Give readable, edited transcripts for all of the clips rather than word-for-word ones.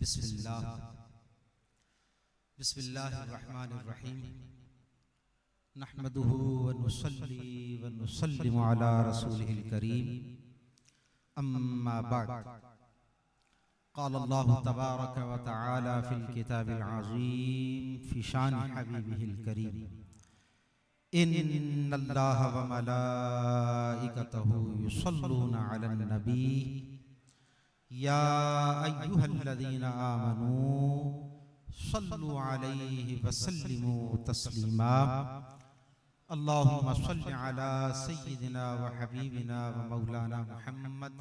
बिस्मिल्लाहिर्रहमानिर्रहीम नहमदुहु व नुसल्ली व नुसल्लिमु अला रसूलिहिल करीम अम्मा बअद क़ाल अल्लाहु तबारक व तआला फ़िल किताबिल अज़ीम फ़ी शान हबीबिहिल करीम इन्नल्लाहा व मलाइकतहु युसल्लूना अलन नबी या अय्युहल्लज़ीना आमनू सल्लु अलैहि वसल्लिमू तस्लीमा अल्लाहुम्मा सल्लि अला सय्यिदिना व हबीबिना व मौलाना मुहम्मद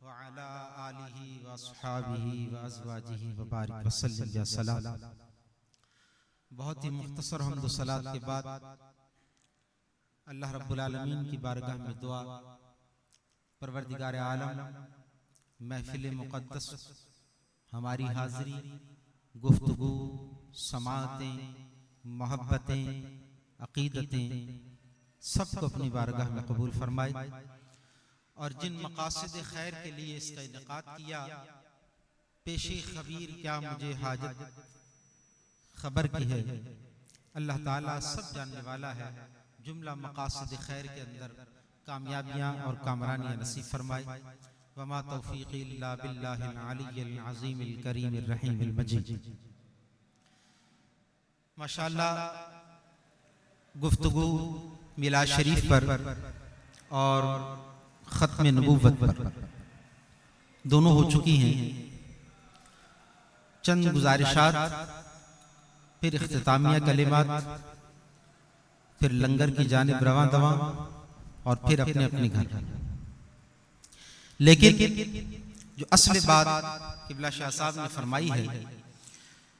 व अला आलिहि व अस्हाबिहि व अज़वाजिहि व बारिक वसल्लिम या सलाम। बहुत ही मुख्तसर हम्द व सलात के बाद अल्लाह रब्बुल आलमीन की बारगाह में दुआ, परवरदिगार आलम महफिल मुक़द्दस हमारी हाज़री, गुफ्तगू, समाअतें, मोहब्बतें, अक़ीदतें सबको अपनी बारगाह में कबूल फरमाए और जिन मक़ासिद खैर के लिए इसका इनेक़ाद किया, पेशे खबीर क्या मुझे हाजत खबर की है, अल्लाह ताला सब जानने वाला है। जुमला मक़ासिद खैर के अंदर कामयाबियाँ और कामरानियाँ नसीब फरमाए। वमा तौफ़ीक़ी इल्ला बिल्लाहिल अलिय्यिल अज़ीमिल करीमिर रहीमिल मजीद। माशाअल्लाह गुफ्तगू मिलाद शरीफ पर और ख़त्म नबूवत पर दोनों हो चुकी हैं। चंद गुज़ारिशात, फिर इख्तितामिया कलिमात, फिर लंगर की जानिब रवां दवा और फिर अपने अपने घर। लेकिन जो असली बात क़िबला शाह साहब ने फरमाई है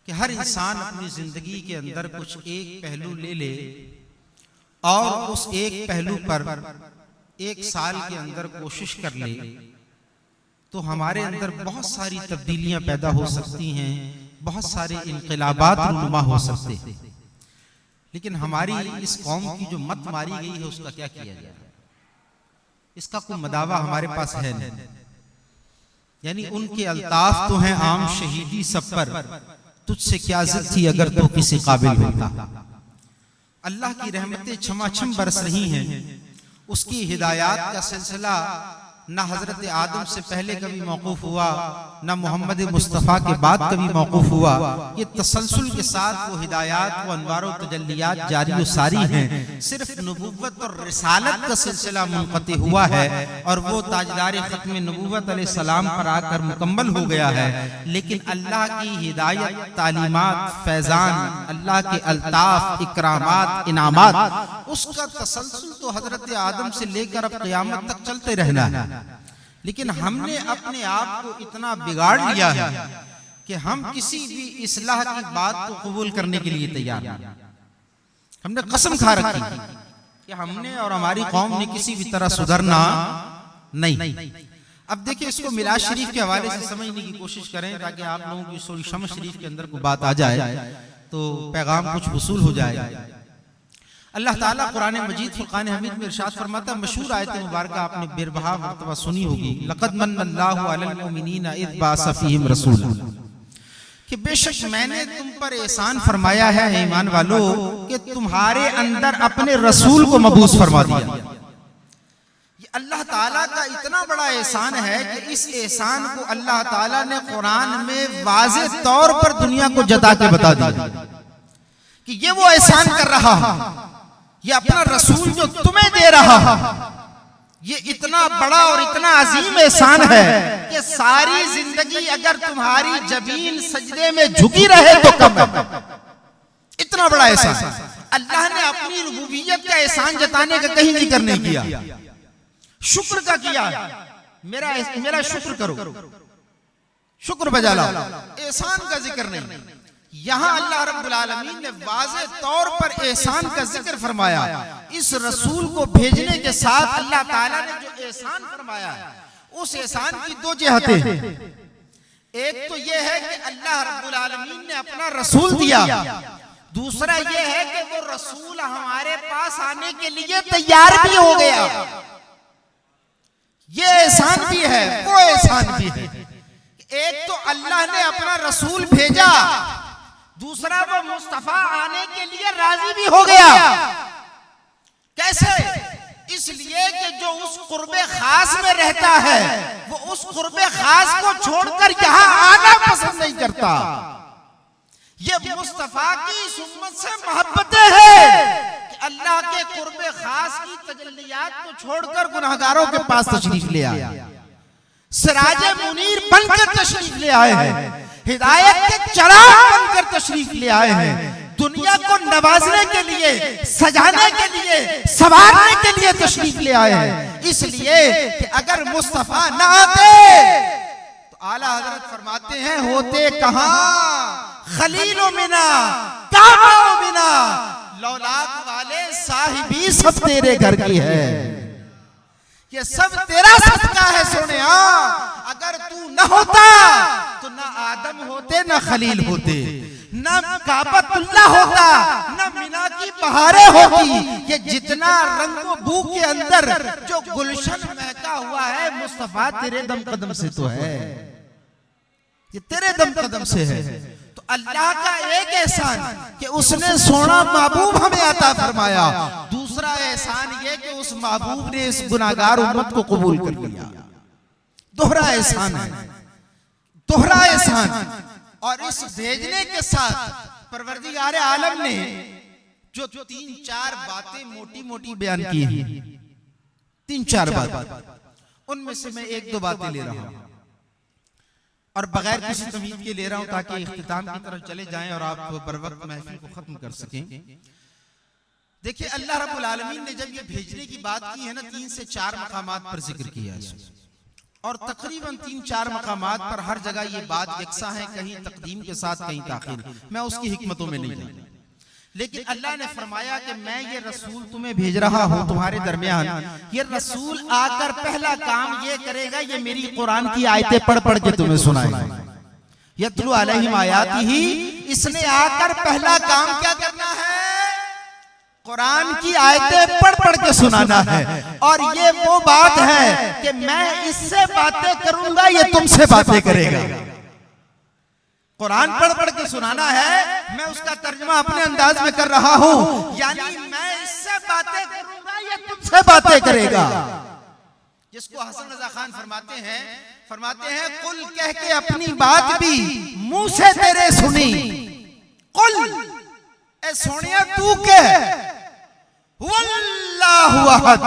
कि हर इंसान अपनी जिंदगी के अंदर कुछ एक पहलू ले ले और उस एक पहलू पर एक साल के अंदर कोशिश कर ले तो हमारे अंदर बहुत सारी तब्दीलियां पैदा हो सकती हैं, बहुत सारे इनक़िलाबात रूनुमा हो सकते हैं। लेकिन हमारी इस कौम की जो मत मारी गई है उसका क्या किया जाए, इसका कोई मदावा हमारे पास है नहीं। यानी उनके अल्ताफ तो हैं आम शहीदी सब पर, तुझसे क्या जिद थी अगर तो किसी काबिल होता। अल्लाह की रहमतें छमाछम बरस रही हैं, उसकी हिदायत का सिलसिला न हजरत आदम से पहले कभी मौकूफ हुआ, न मोहम्मद मुस्तफ़ा के बाद कभी मौकूफ हुआ। ये तसलसल के साथ वो हिदायत, वो अनवार व तजल्लियात जारी व सारी हैं। सिर्फ नबूवत और रिसालत का सिलसिला मुनक़ति हुआ है और वो ताजदार ख़त्म नबूवत अलैहिस्सलाम पर आकर मुकम्मल हो गया है। लेकिन अल्लाह की हिदायत, तालीमात, फैज़ान, अल्लाह के अल्ताफ, इकरामात, इनामात, उसका तसलसल तो हजरत आदम से लेकर अब क़यामत तक चलते रहना है। लेकिन हमने अपने आप को इतना बिगाड़ लिया है कि हम किसी भी इस्लाह की बात को कबूल करने के लिए तैयार नहीं। हमने कसम खा रखी कि हमने और हमारी कौम ने किसी भी तरह सुधरना नहीं। अब देखिए, इसको मिलाद शरीफ के हवाले से समझने की कोशिश करें ताकि आप लोगों की सोई समझ शरीफ के अंदर कोई बात आ जाए तो पैगाम कुछ वसूल हो जाए। अल्लाह ताला कुरान मजीद फुरकान हमीद में इरशाद फरमाता है, मशहूर आयत मुबारक आपने बेरबहा मर्तबा सुनी होगी, लक़द मन्नल्लाहु अलल मुमिनीना इज़ बअसा फ़ीहिम रसूला, कि बेशक मैंने तुम पर एहसान फरमाया है ईमान वालों कि तुम्हारे अंदर अपने रसूल को मबूस फरमा दिया। ये अल्लाह ताला का इतना बड़ा एहसान है कि इस एहसान को अल्लाह ताला ने कुरान में वाज़ेह तौर पर दुनिया को जता के बता दिया कि ये वो एहसान कर रहा है, ये अपना रसूल जो तुम्हें दे रहा है, ये इतना बड़ा और इतना अजीम एहसान है कि सारी जिंदगी अगर तुम्हारी जबीन सजदे में झुकी रहे तो कम है। इतना बड़ा एहसान अल्लाह ने अपनी रुबूबियत का एहसान जताने का कहीं जिक्र नहीं किया, शुक्र का किया। मेरा शुक्र करो, शुक्र बजा लाओ, एहसान का जिक्र नहीं। यहाँ अल्लाह रब्बुल आलमीन ने वाज़ेह तौर पर एहसान का जिक्र फरमाया। इस रसूल को भेजने के साथ अल्लाह ताला ने जो एहसान फरमाया है उस एहसान की दो जिहतें हैं। एक तो यह है कि अल्लाह रब्बुल आलमीन ने अपना रसूल दिया, दूसरा यह है कि वो रसूल हमारे पास आने के लिए तैयार भी हो गया। ये एहसान भी है, वो एहसान भी है। एक तो अल्लाह ने अपना रसूल भेजा, दूसरा वो मुस्तफा आने के लिए राजी भी हो गया। कैसे? इसलिए कि जो उस कुर्बे खास में रहता है वो उस कुर्बे खास को छोड़कर यहां आना पसंद नहीं करता। ये मुस्तफा की इस उम्मत से मोहब्बतें हैं कि अल्लाह के कुर्बे खास की तजल्लियात को छोड़कर गुनाहगारों के पास तशरीफ ले आए, सिराजे मुनीर बनकर तशरीफ ले आए हैं, हिदायत के चिराग बनकर तशरीफ ले आए हैं, दुनिया को नवाजने के लिए, सजाने के लिए, संवारने के लिए तशरीफ ले आए हैं। इसलिए कि अगर मुस्तफा ना आते तो आला हजरत फरमाते हैं होते कहां खलीलो मिना काबो मिना, लौलाद वाले साहिबी सब तेरे घर की है, ये सब तेरा सदका है सोनिया। अगर तू न होता तो ना आदम होते, ना खलील होते, ना काबतुल्लाह होता, ना मिना की बहारें होती। ये जितना रंगो बू के अंदर जो गुलशन महका हुआ है मुस्तफा तेरे दम कदम से तो है, ये तेरे दम कदम से है। तो अल्लाह का एक एहसान कि उसने सोना महबूब हमें अता फरमाया, दूसरा एहसान ये कि उस महबूब ने इस गुनाहगार उम्मत को कबूल कर लिया। दोहरा एहसान है, दोहरा एहसान। और इस भेजने के साथ परवरदिगार आलम ने जो 3-4 बातें मोटी मोटी बयान की हैं, 3-4 बात, उनमें से मैं 1-2 बातें ले रहा हूं और बगैर किसी तमीज़ के ले रहा हूं ताकि इख्तिताम की तरफ चले जाएं और आप बर वक्त महफिल को खत्म कर सकें। देखिए अल्लाह रब्बुल आलमीन ने जब ये भेजने की बात की है ना, 3 से 4 मकामात पर जिक्र किया है और तकरीबन 3-4 मकामात पर हर जगह ये बात यकसा है, कहीं तकदीम के साथ कहीं ताखीर। मैं उसकी हिकमतों में नहीं जाऊंगा, लेकिन अल्लाह ने फरमाया कि मैं ये रसूल तुम्हें भेज रहा हूं तुम्हारे दरमियान। ये रसूल आकर पहला काम ये करेगा, ये मेरी कुरान की आयतें पढ़ पढ़ के तुम्हें सुनाएगा। यतलू अलैहिम आयातिही, इसने आकर पहला काम क्या करना है? कुरान की आयतें पढ़ पढ़ के सुनाना है। और ये वो बात है कि मैं इससे बातें करूंगा, ये तुमसे बातें करेगा। कुरान पढ़ पढ़ के सुनाना है, मैं उसका तर्जुमा अपने अंदाज में कर रहा हूं, यानी मैं इससे बातें करूंगा, ये तुमसे बातें करेगा। जिसको हसन रजा खान फरमाते हैं कुल कह के अपनी बात भी मुंह से तेरे सुनी, कुल ए सोनिया तू कह वल्लाहु अहद,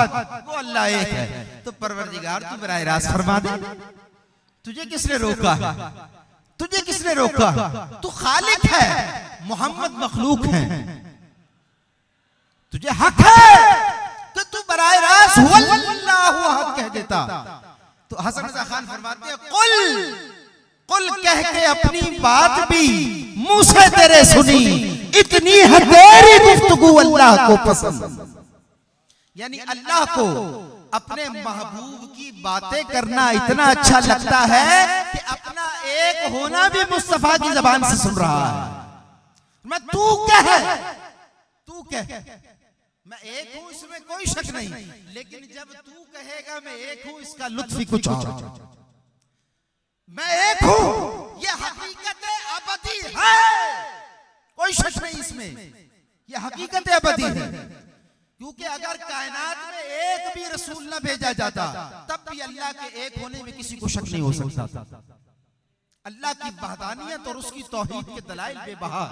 वो अल्लाह एक है। तो परवरदिगार तू बराह रास्त फरमा दे, तुझे किसने रोका? तुझे किसने रोका? तू खालिक है, मोहम्मद मखलूक है, तुझे हक है तो तू बराह रास्त वल्लाहु अहद कह देता। तो हसन रजा खान फरमाते हैं कुल कह के अपनी बात भी मुंह से तेरे सुनी, इतनी है तेरी गुफ्तगू अल्लाह को पसंद। यानी अल्लाह को अपने महबूब की बातें करना इतना अच्छा लगता है कि अपना एक होना भी मुस्तफा की जबान से सुन रहा है। मैं तू कह, मैं एक हूं इसमें कोई शक नहीं, लेकिन जब तू कहेगा मैं एक हूं इसका लुत्फ ही कुछ और। मैं एक हूं, ये हकीकत अबदी है, कोई शक नहीं इसमें, ये हकीकत अबदी है। क्योंकि अगर कायनात में एक भी रसूल न भेजा जाता तब भी अल्लाह के एक होने में किसी को शक नहीं हो सकता। अल्लाह की वहदानियत और उसकी तौहीद के दलाइल बेबहा।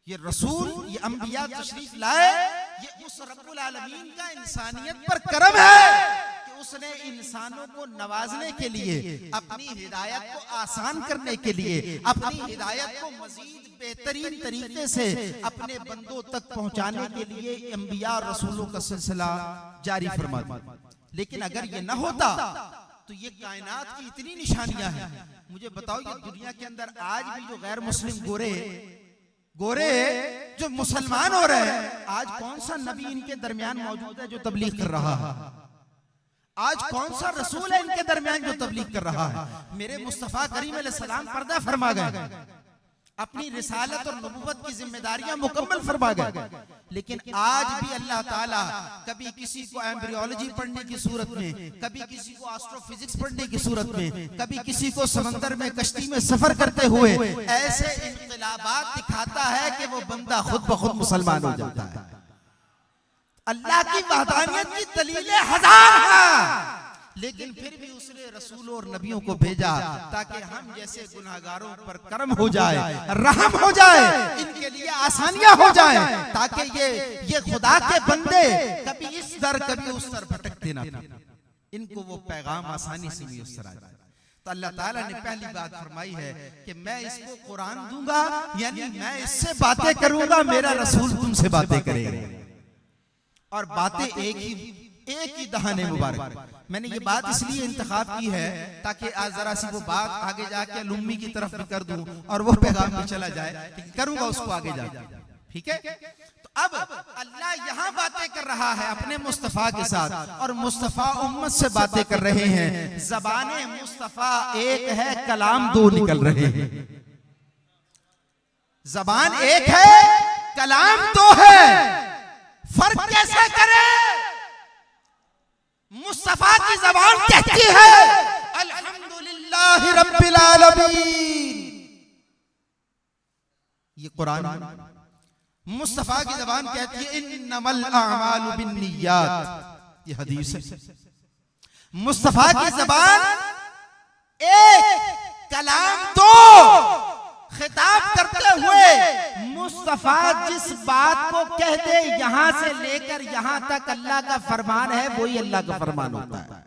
ये रसूल, ये अंबिया तशरीफ लाए, ये उस रब्बुल आलमीन का इंसानियत पर करम है कि उसने इंसानों को नवाजने के लिए, अपनी हिदायत को आसान करने के लिए, अपनी हिदायत को मजीद बेहतरीन तरीके से अपने बंदों तक पहुंचाने के लिए अंबिया और रसूलों का सिलसिला जारी फरमा दिया। लेकिन अगर ये न होता तो ये कायनात की इतनी निशानियां हैं। मुझे बताओ, ये दुनिया के अंदर आज भी जो गैर मुस्लिम गोरे जो मुसलमान हो रहे हैं, आज कौन सा नबी इनके दरमियान मौजूद है जो तबलीग कर रहा है? आज कौन सा रसूल है इनके दरमियान जो तबलीग कर रहा है? मेरे मुस्तफा करीम अलैहिस्सलाम पर्दा फरमा गए, अपनी रिसालत और नबुव्वत की जिम्मेदारियां मुकम्मल फरमा गए। लेकिन आज भी अल्लाह ताला कभी किसी को एम्ब्रियोलॉजी पढ़ने की सूरत में, कभी किसी को एस्ट्रोफिजिक्स पढ़ने की सूरत में, कभी किसी को समंदर में कश्ती में सफर करते हुए ऐसे इनकलाबात दिखाता है कि वो बंदा खुद ब खुद मुसलमान हो जाता है। अल्लाह की वहदानियत की दलीलें हजार हैं, लेकिन फिर भी उसने रसूलों और नबियों को भेजा ताकि हम जैसे गुनाहगारों पर करम हो जाए, रहम हो जाए, इनके लिए आसानियां हो जाए, ताकि ये खुदा के बंदे कभी इस दर कभी उस दर भटकते ना, इनको वो पैगाम आसानी से मुयस्सर आ जाए। तो अल्लाह ताला ने पहली बात फरमाई है कि मैं इसको कुरान दूंगा, यानी मैं इससे बातें करूंगा, मेरा रसूल तुमसे बातें करेगा, और बातें एक ही दहाने मुबारक। मैंने ये बात इसलिए इंतखाब की है ताकि आज जरा सी वो बात आगे जाके लुम्मी की तरफ भी कर दूं और वो पैगाम भी चला जाए, करूंगा उसको आगे जाके, ठीक है। तो अब अल्लाह यहाँ बातें कर रहा है अपने मुस्तफा के साथ, और मुस्तफा उम्मत से बातें कर रहे हैं। ज़बाने मुस्तफा एक है, कलाम दो निकल रहे हैं। जबान एक है, कलाम दो है, फर्क कैसे करें? मुस्तफा की जबान कहती है अल्हम्दुलिल्लाह रब्बिल आलमीन, ये कुरान। मुस्तफा की जबान कहती है इन्नमल अअमालु बिन्नियात, ये हदीस है। मुस्तफा की जबान एक, कलाम दो। खिताब करते हुए मुस्तफा जिस बात को कह दे, यहां से लेकर यहां तक अल्लाह का फरमान है, वही अल्लाह का फरमान होता है,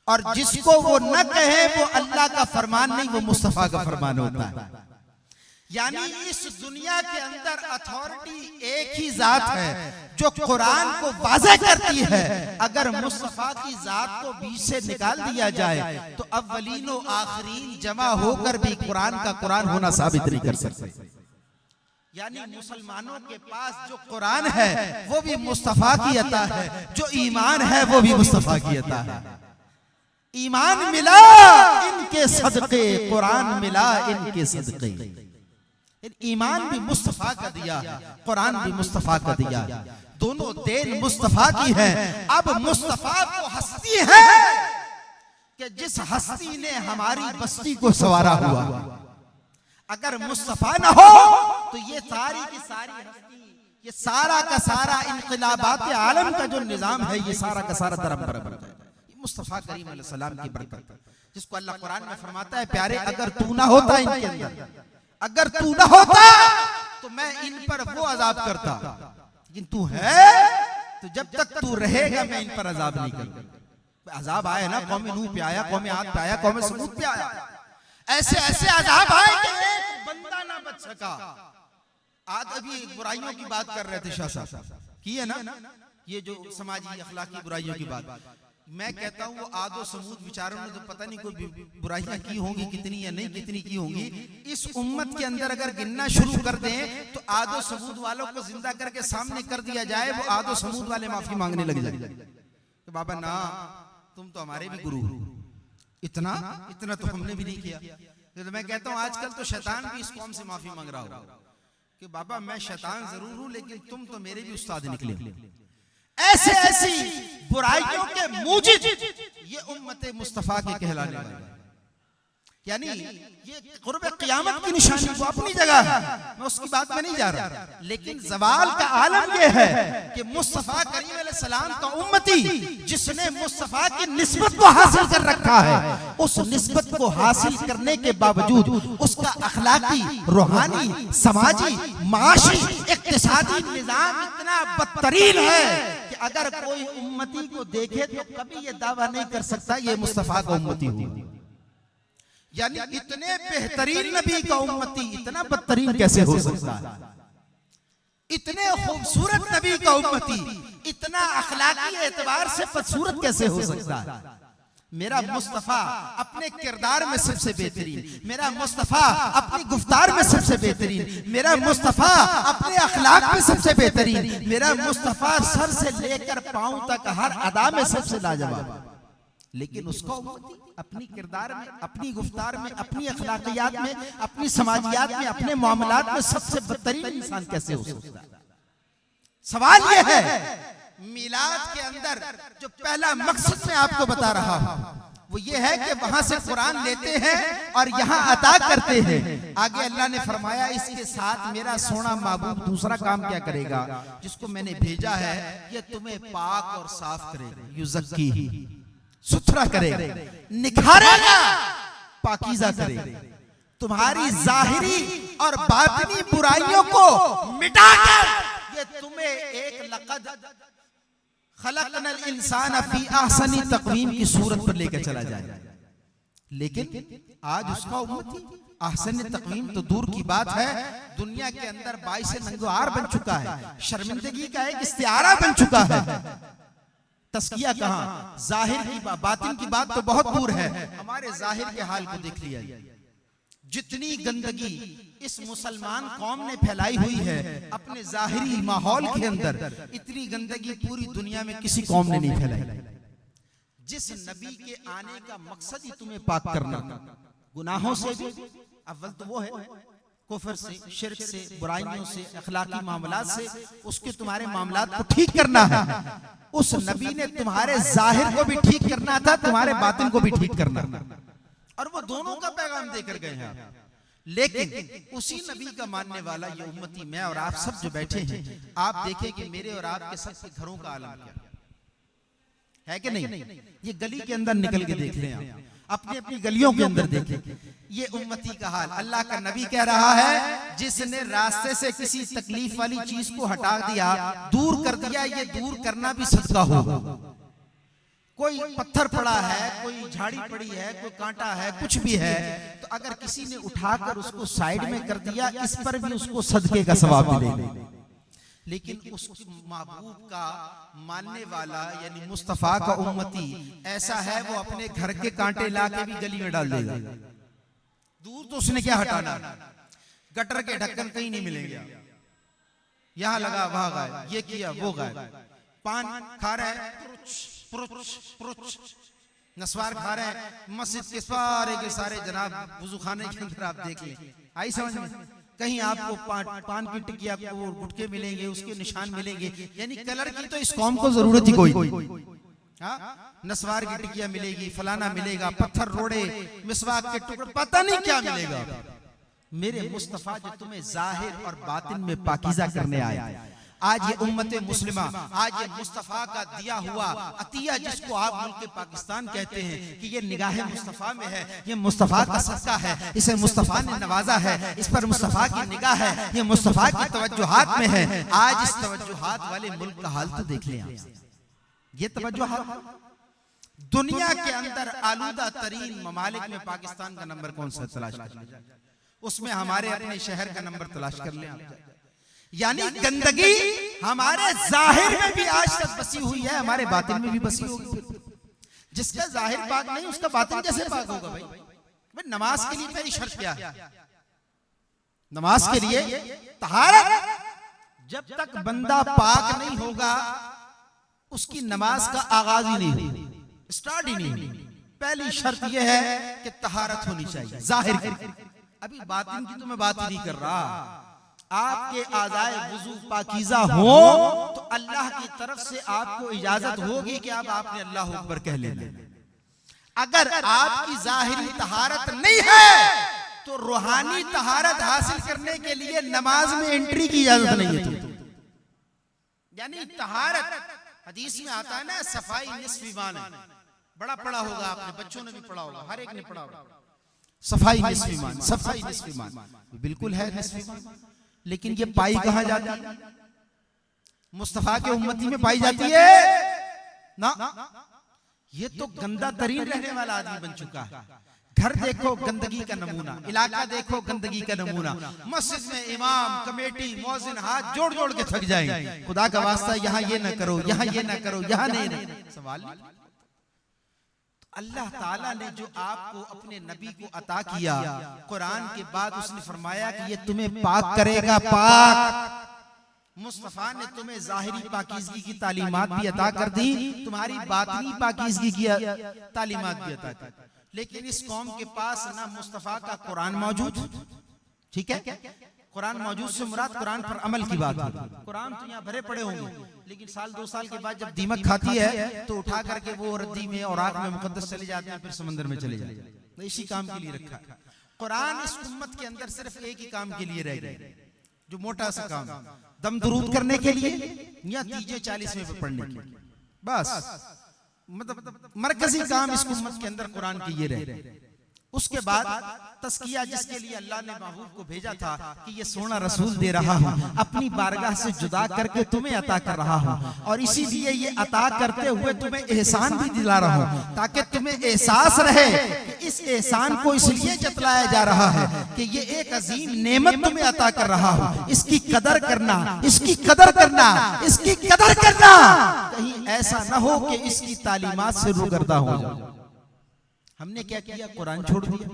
और जिसको वो न कहे वो अल्लाह का फरमान नहीं, वो मुस्तफा का फरमान होता है। यानी इस दुनिया के अंदर अथॉरिटी एक ही जात है जो कुरान को वाज़ेह करती है। अगर मुस्तफा की जात को बीच से निकाल दिया जाए तो अव्वलीन और आखिरीन जमा होकर भी कुरान का कुरान होना साबित नहीं कर सकते। यानी मुसलमानों के पास जो कुरान है वो भी मुस्तफा की अता है, जो ईमान है वो भी मुस्तफा की अता है। ईमान मिला इनके सदके, कुरान मिला इनके सदके। ईमान भी मुस्तफा का दिया, कुरान भी मुस्तफा का दिया, दोनों देन मुस्तफा की है। अब मुस्तफा को हस्ती है कि जिस हस्ती ने हमारी बस्ती को संवारा हुआ, अगर मुस्तफा न हो तो ये सारी की सारी हस्ती, ये सारा का सारा इनकलाबात आलम का जो निजाम है, ये सारा का सारा दरम बरम बन जाएगा। मुस्तफा करीम अलैहिस्सलाम की बरकत, जिसको अल्लाह कुरान में फरमाता है प्यारे अगर तू ना होता इनके अंदर, अगर तू ना होता तो मैं इन पर वो अजाब करता, लेकिन तू है तो जब तक तू रहेगा मैं इन पर अजाब नहीं करूंगा। अजाब आया ना, कौम नूह पे आया, कौम आद पे आया, कौम समूद पे आया, ऐसे ऐसे अजाब आए कि एक बंदा ना बच सका। आज अभी बुराइयों की बात कर रहे थे शाह साहब, की है ना, ये जो समाजी अखलाकी बुराइयों की बात। मैं कहता हूँ वो आदो समूद विचारों ने तो पता नहीं कोई बुराइयां की होंगी कितनी या नहीं कितनी की होंगी। इस उम्मत के अंदर अगर गिनना शुरू कर दें तो आदो समूद वालों को जिंदा करके सामने कर दिया जाए, वो आदो समूद वाले माफी मांगने लग जाए तो बाबा ना, तुम तो हमारे भी गुरु, इतना इतना तो हमने भी नहीं किया। तो मैं कहता हूँ आजकल तो शैतान भी इस कौम से माफी मांग रहा हो कि बाबा मैं शैतान जरूर हूं लेकिन तुम तो मेरे भी उस्ताद निकले। ऐसे ऐसी बुराइयों के मूजिब ये उम्मत मुस्तफा के कहलाने वाले, यानी ये कुर्ब क़यामत की निशानी वो अपनी जगह है, मैं उसकी बात में नहीं जा रहा, लेकिन ज़वाल का आलम ये है कि मुस्तफा करीम अलैहिस्सलाम का उम्मती जिसने मुस्तफा की निस्बत को हासिल कर रखा है, उस निस्बत को हासिल करने के बावजूद उसका अखलाकी, रूहानी, समाजी, माशी, इक्तिसादी निजाम इतना बदतरीन है कि अगर कोई उम्मती को देखे तो कभी ये दावा नहीं कर सकता ये मुस्तफा का उम्मती हो। यानी इतने बेहतरीन नबी का उम्मती इतना बदतरीन कैसे हो सकता है? इतने खूबसूरत नबी का उम्मती इतना अखलाकी एतबार से बदसूरत कैसे हो सकता है? मेरा मुस्तफा अपने किरदार में सबसे बेहतरीन, मेरा मुस्तफा अपनी गुफ्तार में सबसे बेहतरीन, मेरा मुस्तफा अपने अखलाक में सबसे बेहतरीन, मेरा मुस्तफा सर से लेकर पांव तक हर अदा में सबसे लाजवाब। लेकिन उसका उम्मती अपनी किरदार में, अपनी गुफ्तार में, अपनी अखलाकियात में, अपनी समाजियात में, अपने मामलात में सबसे बदतरीन इंसान कैसे हो सकता है? सवाल यह है मिलाद के अंदर जो पहला मकसद मैं आपको बता रहा हूं वो ये है कि वहां से कुरान लेते हैं और यहाँ अता करते हैं। आगे अल्लाह ने फरमाया इसके साथ मेरा सोना महबूब दूसरा काम क्या करेगा? जिसको मैंने भेजा है ये तुम्हें पाक और साफ करेगा, युज़क्की, सुथरा करेगा, निखारेगा, पाकीज़ा करेगा, तुम्हारी जाहिरी और बातिनी बुराइयों को मिटाकर ये तुम्हें एक लक़द खलक़नल इंसान फी अहसनी तक़वीम की सूरत पर लेकर चला जाए। लेकिन आज उसका उम्मती अहसन तक़वीम तो दूर की बात है, दुनिया के अंदर बाइस नंगोआर बन चुका है, शर्मिंदगी का एक इस्तिआरा बन चुका है। तस्किया कहाँ, जाहिर की बातिन की बात तो बहुत दूर है, हमारे जाहिर के हाल को देख लिया। जितनी गंदगी इस मुसलमान कौम ने फैलाई हुई है अपने जाहिरी माहौल के अंदर, इतनी गंदगी पूरी दुनिया में किसी कौम ने नहीं फैलाई। जिस नबी के आने का मकसद ही तुम्हें पाक करना, गुनाहों से भी अव्वल तो वो है, कुफर से, शिर्क से, बुराइयों से, अखलाकी मामलात से, उसके तुम्हारे मामलात को ठीक करना है। उस नबी ने तुम्हारे जाहिर को भी ठीक करना था, तुम्हारे बातिन को भी ठीक करना, और वो दोनों का पैगाम देकर गए हैं। लेकिन उसी नबी का मानने वाला ये उम्मती मैं और आप सब जो बैठे हैं, आप देखें कि मेरे और आपके सबके घरों का आलम क्या है कि नहीं? ये गली के अंदर निकल के देख लें, आप अपनी अपनी गलियों के अंदर देखें ये उम्मती का हाल। अल्लाह का नबी कह रहा है जिसने रास्ते से किसी तकलीफ वाली चीज को हटा दिया, दूर कर दिया, ये दूर करना भी सदका होगा। कोई पत्थर पड़ा है, कोई झाड़ी पड़ी है, कोई कांटा है, कुछ भी है, तो अगर किसी ने उठाकर उसको साइड में कर दिया, इस पर भी उसको सदके का सवाब मिलेगा। लेकिन उस महबूब का मानने वाला यानी मुस्तफा का उम्मती ऐसा है, वो अपने घर के कांटे लाके भी गली में डाल देगा। दूर तो उसने क्या हटाना, गटर के ढक्कन कहीं नहीं मिलेंगे, यहां लगा वहां गायब, ये किया वो गायब, पान खा रहा है नस्वार खा रहे हैं, मस्जिद के सारे जनाब वुजू खाने के अंदर आप देख लें, आई समझ में? कहीं आपको पान की टिकिया को गुटके मिलेंगे, उसके निशान मिलेंगे, यानी कलर की तो इस कौम को जरूरत ही कोई। नस्वार की टिकिया मिलेगी, फलाना मिलेगा, पत्थर रोड़े, मिसवाक के टुकड़े, पता नहीं क्या मिलेगा। मेरे मुस्तफा जो तुम्हें जाहिर और बातिन में पाकीज़ा करने आया, आज ये उम्मते मुस्लिमा, आज ये मुस्तफा का दिया हुआ अतिया जिसको आप मुल्क पाकिस्तान कहते हैं कि ये निगाह मुस्तफा में है, ये मुस्तफा का सदका है, इसे मुस्तफा ने नवाजा है, इस पर मुस्तफा की निगाह है, ये मुस्तफा की तवज्जुहात में है। आज इस तवज्जुहात वाले मुल्क का हाल तो देख लें आप। ये तवज्जुहात दुनिया के अंदर आलूदा तरीन ममालिक में पाकिस्तान का नंबर कौन सा तलाश कर लें, उसमें हमारे अपने शहर का नंबर तलाश कर लें आप। यानी गंदगी हमारे जाहिर में भी आज तक बसी हुई है, हमारे बातिन में भी बसी होगी। जिसका जाहिर पाक नहीं उसका बातिन कैसे पाक होगा भाई? भाई नमाज के लिए पहली शर्त क्या है? नमाज के लिए तहारत। जब तक बंदा पाक नहीं होगा उसकी नमाज का आगाज ही नहीं होगा, स्टार्ट ही नहीं होगी। पहली शर्त यह है कि तहारत होनी चाहिए जाहिर की। अभी बातिन की तो मैं बात ही नहीं कर रहा, आपके आज़ाए वुज़ू पाकीज़ा हो तो अल्लाह की तरफ से आपको इजाजत होगी कि अब आपने अल्लाह अकबर कह लेना। अगर आपकी ज़ाहिरी तहारत नहीं है तो रूहानी तहारत हासिल करने के लिए नमाज में एंट्री की इजाजत नहीं है। यानी तहारत हदीस में आता है ना, सफाई निस्फ़ ईमान है। बड़ा पढ़ा होगा आपने, बच्चों ने भी पढ़ा होगा, हर एक ने पढ़ा होगा, सफाई निस्फ़ ईमान, सफाई निस्फ़ ईमान बिल्कुल है निस्फ़ ईमान। लेकिन ये पाई कहां जाती है? मुस्तफा के उम्मती में पाई जाती है ना। ये तो गंदा तरीन रहने वाला आदमी बन चुका है। घर देखो गंदगी का नमूना, इलाका देखो गंदगी का नमूना, मस्जिद में इमाम कमेटी मौजिन हाथ जोड़ जोड़ के थक जाएंगे, खुदा का वास्ता यहाँ ये ना करो, यहाँ ये ना करो, यहाँ नहीं। सवाल अल्लाह ताला ने जो आपको अपने नबी को अता किया, कुरान के बाद उसने फरमाया कि ये तुम्हें पाक करेगा, पाक मुस्तफा ने तुम्हें ज़ाहिरी पाकीज़गी की तालीमात भी अता कर दी, तुम्हारी बातिनी पाकीज़गी की तालीमात भी अता कर, लेकिन इस कौम के पास ना मुस्तफा का कुरान मौजूद, ठीक है, कुरान मौजूद से मुराद कुरान पर अमल की बात है। कुरान तो यहाँ भरे पड़े होंगे, लेकिन साल 2 साल के बाद जब दीमक खाती है तो उठा करके वो रद्दी में और आग में मुकद्दस चले जाते हैं, फिर समंदर में चले जाते हैं। तो इसी काम के लिए रखा है कुरान। इस उम्मत के अंदर सिर्फ एक ही काम के लिए रह गए, जो मोटा सा काम, दम दुरूद करने के लिए या तीजे 40वें पे पढ़ने के लिए, बस मतलब मरकजी काम इस उम्मत के अंदर कुरान के ये रहे। उसके बाद तस्किया, जिसके लिए अल्लाह ने महबूब को भेजा था कि ये सोना रसूल दे रहा हूँ, अपनी बारगाह से जुदा करके तुम्हें अता कर रहा हूँ, और इसीलिए ये अता करते हुए तुम्हें एहसान भी दिला रहा हूँ, ताकि तुम्हें एहसास रहे कि इस एहसान को इसलिए जतलाया जा रहा है कि ये एक अजीम नेमत तुम्हें अता कर रहा हूँ, इसकी कदर करना, इसकी कदर करना, इसकी कदर करना। कहीं ऐसा न हो कि इसकी तालीमात से रुगर्दा हो जाओ। हमने क्या किया, कुरान छोड़ दिया।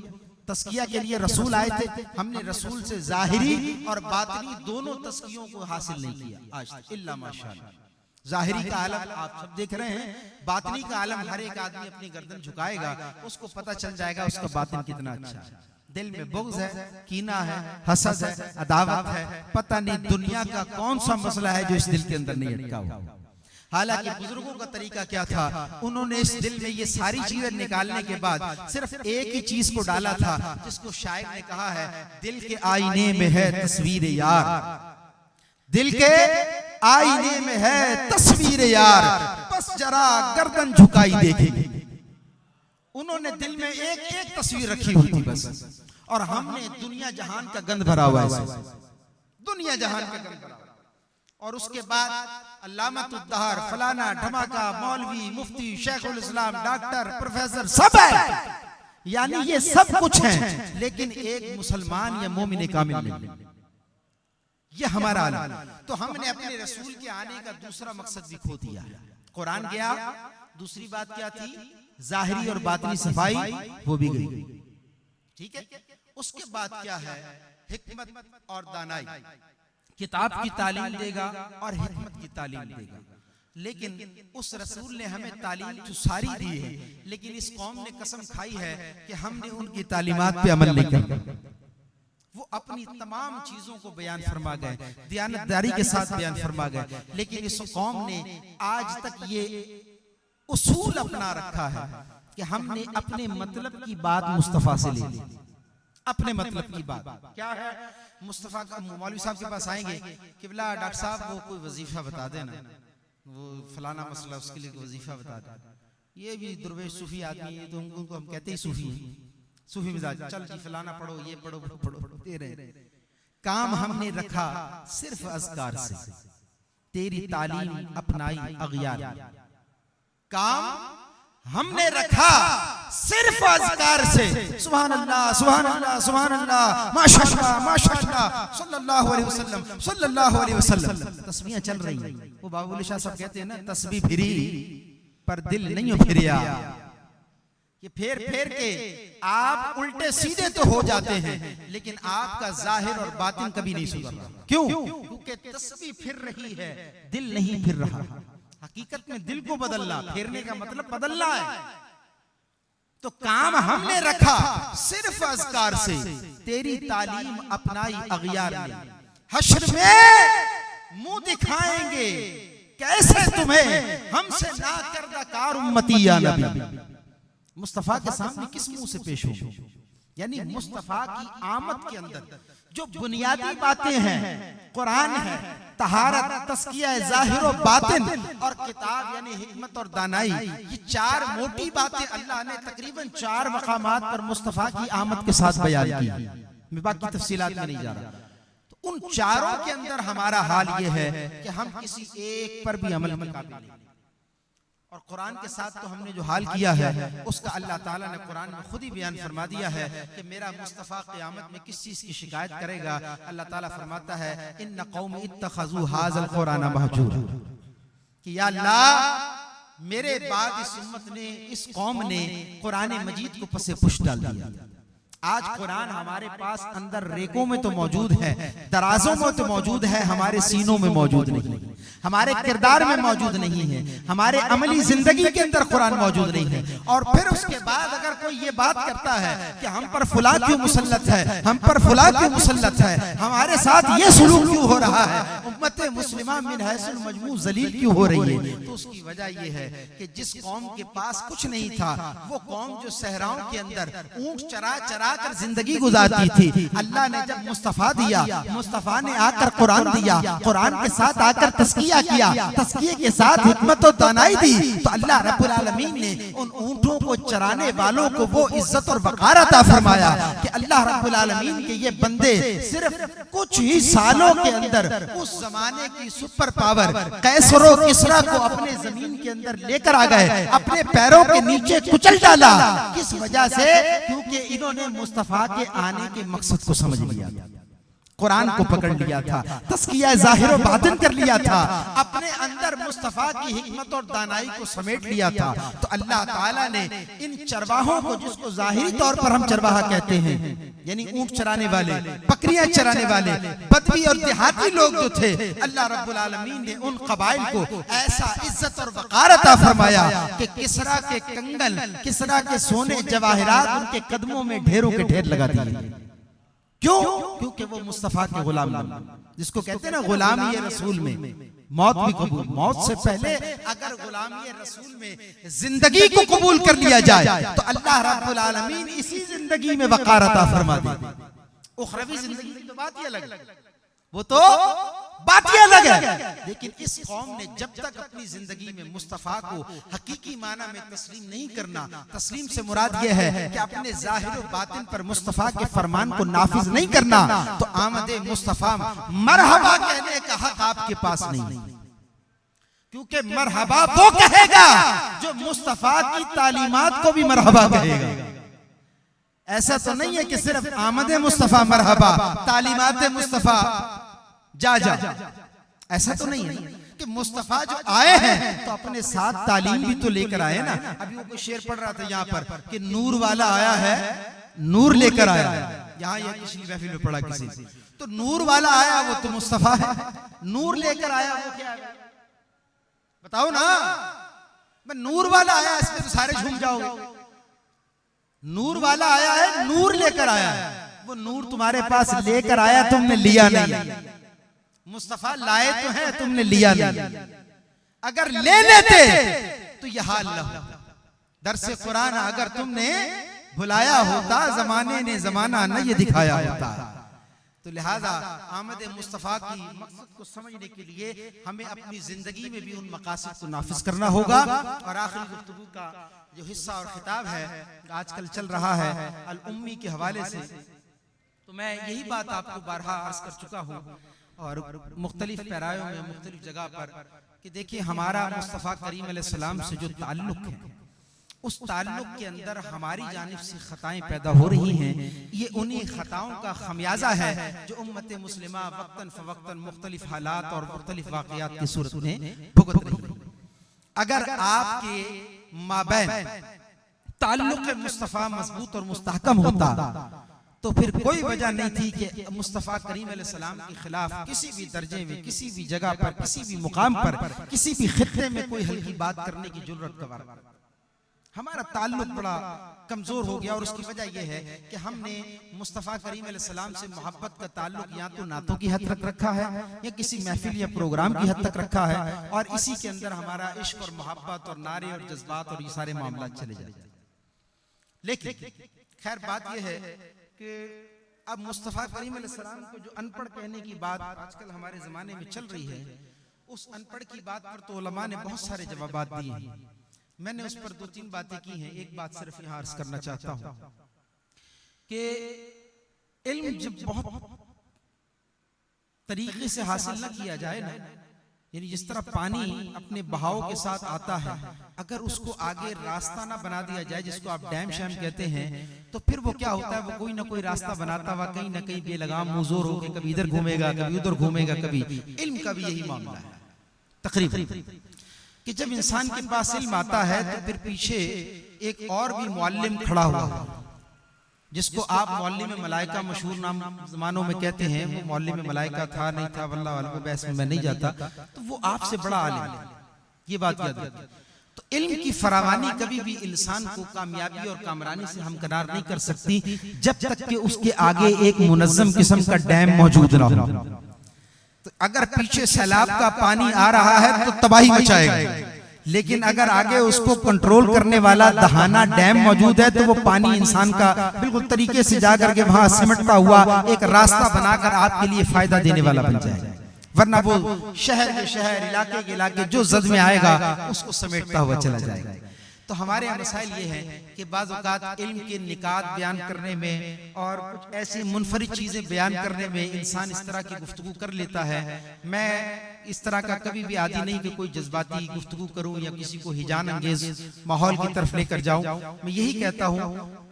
तस्किया के लिए रसूल आए थे, हमने रसूल से ज़ाहिरी और बातिनी दोनों तस्कियों को हासिल नहीं किया आज तक, इल्ला माशाअल्लाह। ज़ाहिरी का आलम आप सब देख रहे हैं, बातिनी का आलम हर एक आदमी अपनी गर्दन झुकाएगा, उसको पता चल जाएगा उसका बातिन कितना अच्छा है। दिल में बुग़्ज़ है, कीना है, हसद है, अदावत है, पता नहीं दुनिया का कौन सा मसला है जो इस दिल के अंदर नहीं अटका हुआ। हालांकि बुजुर्गों का तरीका क्या था, उन्होंने इस दिल में ये सारी चीजें निकालने के बाद सिर्फ एक ही चीज को डाला था, जिसको शायर ने कहा है, दिल के आईने में है तस्वीर यार, दिल के आईने में है तस्वीर यार, बस जरा गर्दन झुकाई देखेंगे। उन्होंने दिल में एक एक तस्वीर रखी हुई थी बस, और हमने दुनिया जहान का गंद भरा हुआ है, दुनिया जहान का गंद भरा। और उसके बाद अल्लामतुद्दहर, फलाना ढमाका, मौलवी, मुफ्ती, शेखुल इस्लाम, डॉक्टर, प्रोफेसर सब है, यानी ये सब कुछ है, लेकिन एक मुसलमान या मोमिन कामिल नहीं। ये हमारा आलम। तो हमने अपने रसूल के आने का दूसरा मकसद भी खो दिया। कुरान गया, दूसरी बात क्या थी, ज़ाहिरी और बातिनी सफाई, वो भी गई, ठीक है। उसके बाद क्या है, हिकमत और दानाई, किताब की तालीम देगा और हिकमत की तालीम देगा। लेकिन उस रसूल ने हमें तालीम तो सारी दी है, लेकिन इस कौम ने कसम खाई है कि हमने उनकी तालीमात पे अमल नहीं किया। वो अपनी तमाम चीजों को बयान फरमा गए, दियानतदारी के साथ बयान फरमा गए, लेकिन इस कौम ने आज तक ये उसूल अपना रखा है कि हमने अपने मतलब की बात मुस्तफा से ले ली। अपने मतलब की बात क्या है, मुस्तफा का मौलवी साहब के पास आएंगे, किबला डॉक्टर साहब वो कोई वजीफा बता देना, वो फलाना मसला, उसके लिए वजीफा बता दे। ये भी दुर्वेश सूफी आदमी है, तो उनको हम कहते ही सूफी हैं, सूफी मिजाज, चल जी फलाना पढ़ो, ये पढ़ो, पढ़ो दे रहे। काम हमने रखा सिर्फ अज़कार से, तेरी तालीम अपनाई अग़यार, काम हमने रखा सिर्फ अज़कार से। सुभान अल्लाह, सुभान अल्लाह, सुभान अल्लाह, माशाअल्लाह, माशाअल्लाह, सल्लल्लाहु अलैहि वसल्लम, सल्लल्लाहु अलैहि वसल्लम। तस्बीहें चल रही हैं। वो बाबुल शाह साहब कहते हैं ना, तस्बीह फिरी पर दिल नहीं फिरिया। ये फेर फेर के आप उल्टे सीधे तो हो जाते हैं, लेकिन आपका जाहिर और बातिन कभी नहीं सुधरता। क्यों? क्योंकि तस्बीह फिर रही है, दिल नहीं फिर रहा। हकीकत में दिल को बदलना, फेरने का मतलब बदलना है। तो काम हमने रखा सिर्फ अज़कार से, तेरी तालीम अपनाई अग़यार ने। हश्र में मुंह दिखाएंगे कैसे तुम्हें, हमसे ना करदा कार उम्मती या नबी। मुस्तफा के सामने किस मुंह से पेश हो? यानी मुस्तफा की आमद के अंदर जो बुनियादी बातें हैं, कुरान है, तहारत, तस्किया, ज़ाहिर और बातिन, और किताब यानी हिकमत और दानाई, ये चार मोटी बातें अल्लाह ने तकरीबन 4 मकामात पर मुस्तफा की आमद के साथ बयान की। मैं बाकी तफसीलात में नहीं जा रहा। तो उन चारों के अंदर हमारा हाल ये है कि हम किसी एक पर भी अमल के काबिल नहीं। और कुरान के साथ तो हमने जो हाल किया है उसका अल्लाह ताला ने कुरान में खुद ही बयान फरमा दिया है कि मेरा मुस्तफ़ा क़यामत में किस चीज़ की शिकायत करेगा। अल्लाह ताला फरमाता है, इन्ना कौमी इत्तखज़ू हाज़ल कुरान महजूरा, कि या अल्लाह मेरे बाद इस उम्मत ने, इस कौम ने कुरान मजीद को पसे पुश डाल दिया। आज कुरान हमारे पास अंदर रेकों में तो मौजूद है, दराजों में तो मौजूद है, हमारे सीनों में मौजूद नहीं, हमारे किरदार में मौजूद नहीं है, हमारे अमली जिंदगी के अंदर कुरान मौजूद नहीं है। और फिर उसके बाद अगर कोई ये बात करता है कि हम पर फुला क्यों मुसल्लत है, हम पर फुला क्यों मुसल्लत है, हमारे साथ ये सुलूक क्यों हो रहा है, उम्मत मुस्लिमा मिन हैसुल मजमू जलील क्यों हो रही है, तो उसकी वजह ये है कि जिस कौम के पास कुछ नहीं था, वो कौम जो सहराओं के अंदर ऊंट चरा चरा कर जिंदगी गुजारती थी, अल्लाह ने जब मुस्तफा दिया, मुस्तफा ने आकर कुरान दिया, कुरान के साथ आकर तस्किया किया, तस्किये के साथ हिकमत और दानाई दी, तो अल्लाह रब्बुल आलमीन ने उन ऊंटों को चराने वालों को वो इज्जत और वक़ार अता फरमाया कि अल्लाह रब्बुल आलमीन के ये बंदे सिर्फ कुछ ही सालों के अंदर उस जमाने की सुपर पावर कैसर और किसरा को अपने जमीन के अंदर लेकर आ गए, अपने पैरों के नीचे कुचल डाला। किस वजह से? क्योंकि इन्होंने मुस्तफा के आने के मकसद को समझ लिया, कुरान को पकड़ लिया था, तस्किया ज़ाहिर व बातिन कर लिया था, अपने अंदर मुस्तफा की हिकमत और दानाई को समेट लिया था। तो अल्लाह ताला ने इन चरवाहों को, जिसको ज़ाहिरी तौर पर हम चरवाहा कहते हैं, यानी ऊंट चराने वाले, बकरियां चराने वाले, बदवी और देहाती लोग जो थे, अल्लाह रब्बुल आलमीन ने उन कबाइल को ऐसा इज्जत और वक़ार अता फरमाया कि किसरा के कंगन, किसरा के सोने जवाहिरात उनके कदमों में ढेरों के ढेर लगा दिए। क्यों? क्योंकि वो मुस्तफा के गुलाम, जिसको कहते हैं ना गुलामी रसूल में मौत भी कबूल, मौत से पहले अगर गुलामी रसूल में जिंदगी को कबूल कर लिया जाए तो अल्लाह रब्बुल आलमीन इसी जिंदगी में वक़ार अता फरमा दे। उखरवी जिंदगी की तो बात ही अलग है, वो तो बात ही अलग है। लेकिन इस कौम ने जब तक अपनी जिंदगी में मुस्तफा को हकीकी माना में तस्लीम नहीं करना, तस्लीम से मुराद ये है कि अपने जाहिर और बातिन पर मुस्तफा के फरमान को नाफिज नहीं करना, तो आमदे मुस्तफा मरहबा कहने का हक आपके पास नहीं, क्योंकि मरहबा वो कहेगा जो मुस्तफा की तालीमात को भी मरहबा कहेगा। ऐसा तो नहीं है कि सिर्फ आमदे मुस्तफा मरहबा, तालीमात मुस्तफा जा जा, ऐसा तो नहीं है कि मुस्तफा जो आए हैं तो अपने साथ तालीम भी तो लेकर आए ना। अभी वो कोई शेर पढ़ रहा था यहाँ पर कि नूर वाला आया है, नूर लेकर आया है, यहाँ ये पिछली महफिल में पढ़ा किसी, तो नूर वाला आया वो तो मुस्तफा है, नूर लेकर आया वो क्या है बताओ ना। मैं नूर वाला आया, इसमें तो सारे झूम जाओगे। नूर वाला आया है, नूर लेकर आया है, वो नूर तुम्हारे पास लेकर आया, तुमने लिया नहीं। मुस्तफा लाए तो है, तुमने लिया नहीं। अगर ले लेते तो यह हाल न होता। दरसे कुरान अगर तुमने भुलाया होता, जमाने ने जमाना न ये दिखाया होता। तो लिहाजा आमद मुस्तफा की मकसद को समझने के लिए हमें अपनी जिंदगी में भी उन मकासद को नाफिज करना होगा। और आखिरी गुफ्तगू का जो हिस्सा और खिताब है आजकल चल रहा है अल उम्मी के हवाले से, तो मैं यही बात आपको बारहा अर्ज कर चुका हूँ और मुख्तलिफ पैरायों में मुख्तलिफ जगह पर कि देखिए हमारा मुस्तफ़ा करीम अलैहिस्सलाम से जो ताल्लुक है, उस ताल्लुक के अंदर हमारी जानिब से खताएं पैदा हो रही हैं। ये उन्हीं खताओं का खमियाजा है जो उम्मत मुस्लिमा वक्तन फवक्तन मुख्तलिफ हालात और मुख्तलिफ वाक़यात की सूरत में भुगत रही है। अगर आपके माबैन ताल्लुक मुस्तफ़ा मजबूत और मुस्तहकम होता तो फिर कोई वजह नहीं थी कि मुस्तफ़ा करीम अलैहिस्सलाम के खिलाफ किसी भी दर्जे में, किसी भी जगह पर, किसी भी मुकाम पर, किसी भी खित्ते में कोई हल्की बात करने की जरूरत का वार। हमारा ताल्लुक बड़ा कमजोर हो गया और उसकी वजह यह है कि हमने मुस्तफ़ा करीम अलैहिस्सलाम से मोहब्बत का ताल्लुक या तो नातों की हद तक रखा है या किसी महफिल या प्रोग्राम की हद तक रखा है, और इसी के अंदर हमारा इश्क और मोहब्बत और नारे और जज्बात और ये सारे मामला चले जाते हैं। लेकिन खैर बात यह है कि अब मुस्तफ़ा करीम अलैहिस्सलाम को जो अनपढ़ कहने की बात आजकल हमारे ज़माने में चल रही है, उस अनपढ़ की बात पर तो उलमा ने बहुत सारे जवाबात दिए हैं। मैंने उस पर 2-3 बातें की हैं। एक बात सिर्फ यहाँ अर्ज करना चाहता हूँ कि इल्म जब बहुत तरीके से हासिल न किया जाए ना, यानी जिस तरह पानी अपने बहाव के साथ आता है, अगर उसको आगे रास्ता ना बना दिया जाए, जिसको आप डैम शैम कहते हैं, तो फिर वो क्या होता है, वो कोई ना कोई रास्ता बनाता हुआ कहीं ना कहीं बेलगाम मुजोर होकर कभी इधर घूमेगा, कभी उधर घूमेगा। कभी इल्म का भी यही मामला है तकरीबन, कि जब इंसान के पास इल्म आता है तो फिर पीछे एक और भी मुअल्लिम खड़ा हुआ है, जिसको आप मौली में मलाइका मशहूर नाम जमानों में कहते हैं, वो मौली में मलाइका था नहीं था वल्लाह वाला बहस में मैं नहीं जाता, तो वो आपसे बड़ा आलिम है, ये बात याद रखिए। तो इल्म की फरावानी कभी भी इंसान को कामयाबी और कामरानी से हमकनार नहीं कर सकती जब तक कि उसके आगे एक मुनज़्ज़म किस्म का डैम मौजूद ना हो। तो अगर पीछे सैलाब का पानी आ रहा है तो तबाही मचाएगा, लेकिन अगर आगे उसको कंट्रोल करने वाला दहाना डैम मौजूद है तो वो पानी इंसान का बिल्कुल तरीके से जाकर के वहां सिमटता हुआ एक रास्ता बनाकर आपके लिए फायदा देने वाला बन जाएगा, वरना वो शहर के शहर, इलाके के इलाके जो जद में आएगा उसको समेटता हुआ चला जाएगा। तो हमारे यहाँ मसाइल ये है कि बाज़ औक़ात इल्म के निकात बयान करने में और कुछ ऐसी मुनफरिद चीज़ें बयान करने में इंसान इस तरह की गुफ्तगू कर लेता है। मैं इस तरह का कभी भी आदी नहीं कि कोई जज्बाती गुफ्तगू करूं या किसी को हिजान अंगेज माहौल की तरफ लेकर जाऊं। मैं यही कहता हूं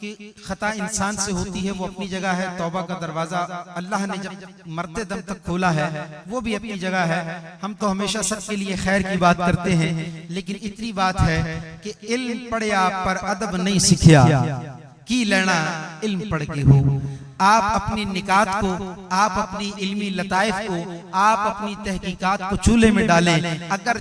कि खता इंसान से होती है, वो अपनी जगह है, तौबा का दरवाजा अल्लाह ने जब मरते दम तक खोला है वो भी अपनी जगह है। हम तो हमेशा सबके लिए खैर की बात करते हैं, लेकिन इतनी बात है कि इल्म पढ़िया पर अदब नहीं सीखिया की लेना इल्म पढ़ के हो। आप अपनी निकात को, आप अपनी इल्मी लताइफ को, आप अपनी तहकीकात को चूल्हे में डालें। अगर